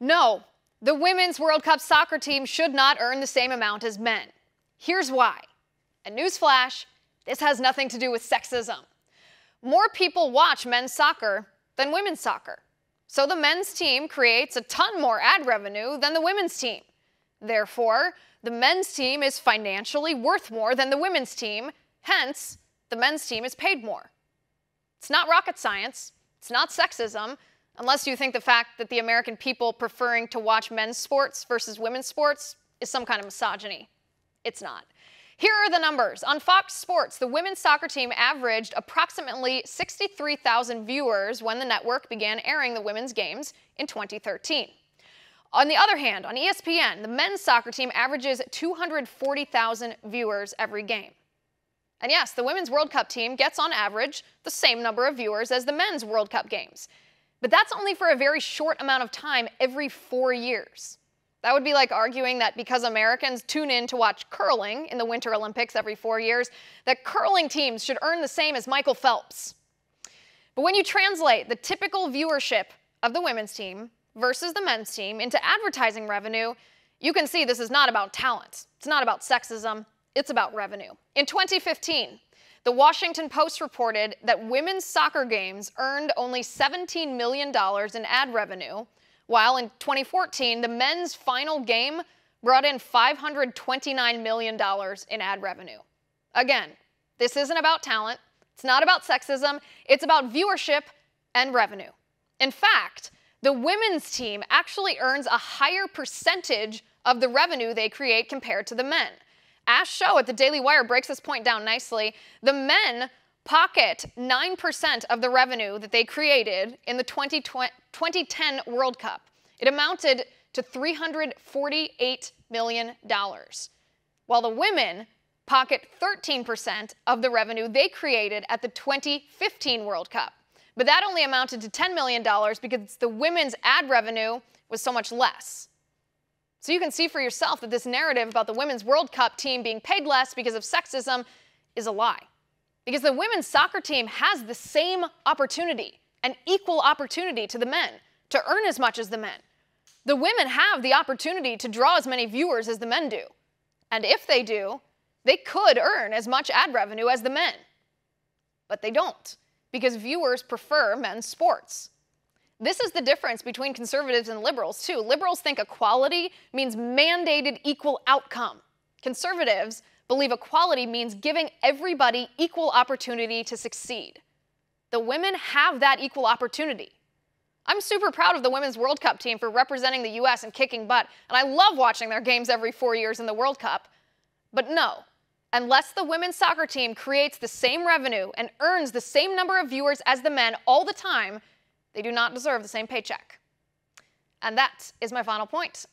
No, the Women's World Cup soccer team should not earn the same amount as men. Here's why. And newsflash, this has nothing to do with sexism. More people watch men's soccer than women's soccer. So the men's team creates a ton more ad revenue than the women's team. Therefore, the men's team is financially worth more than the women's team. Hence, the men's team is paid more. It's not rocket science. It's not sexism, unless you think the fact that the American people preferring to watch men's sports versus women's sports is some kind of misogyny. It's not. Here are the numbers. On Fox Sports, the women's soccer team averaged approximately 63,000 viewers when the network began airing the women's games in 2013. On the other hand, on ESPN, the men's soccer team averages 240,000 viewers every game. And yes, the Women's World Cup team gets on average the same number of viewers as the men's World Cup games. But that's only for a very short amount of time every 4 years. That would be like arguing that because Americans tune in to watch curling in the Winter Olympics every 4 years, that curling teams should earn the same as Michael Phelps. But when you translate the typical viewership of the women's team versus the men's team into advertising revenue, you can see this is not about talent. It's not about sexism. It's about revenue. In 2015, the Washington Post reported that women's soccer games earned only $17 million in ad revenue, while in 2014, the men's final game brought in $529 million in ad revenue. Again, this isn't about talent. It's not about sexism. It's about viewership and revenue. In fact, the women's team actually earns a higher percentage of the revenue they create compared to the men. Ash Show at the Daily Wire breaks this point down nicely. The men pocket 9% of the revenue that they created in the 2010 World Cup. It amounted to $348 million, while the women pocket 13% of the revenue they created at the 2015 World Cup. But that only amounted to $10 million because the women's ad revenue was so much less. So you can see for yourself that this narrative about the Women's World Cup team being paid less because of sexism is a lie. Because the women's soccer team has the same opportunity, an equal opportunity to the men, to earn as much as the men. The women have the opportunity to draw as many viewers as the men do. And if they do, they could earn as much ad revenue as the men. But they don't, because viewers prefer men's sports. This is the difference between conservatives and liberals, too. Liberals think equality means mandated equal outcome. Conservatives believe equality means giving everybody equal opportunity to succeed. The women have that equal opportunity. I'm super proud of the Women's World Cup team for representing the U.S. and kicking butt, and I love watching their games every 4 years in the World Cup. But no, unless the women's soccer team creates the same revenue and earns the same number of viewers as the men all the time, they do not deserve the same paycheck. And that is my final point.